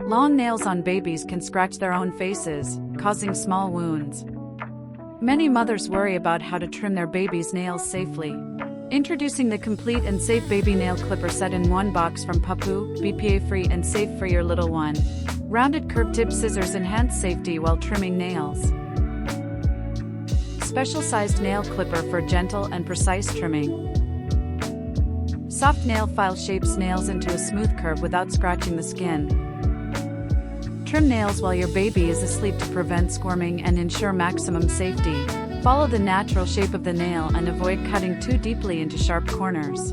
Long nails on babies can scratch their own faces, causing small wounds. Many mothers worry about how to trim their baby's nails safely. Introducing the complete and safe baby nail clipper set in one box from Pappu, BPA-free and safe for your little one. Rounded curved tip scissors enhance safety while trimming nails. Special sized nail clipper for gentle and precise trimming. Soft nail file shapes nails into a smooth curve without scratching the skin. Trim nails while your baby is asleep to prevent squirming and ensure maximum safety. Follow the natural shape of the nail and avoid cutting too deeply into sharp corners.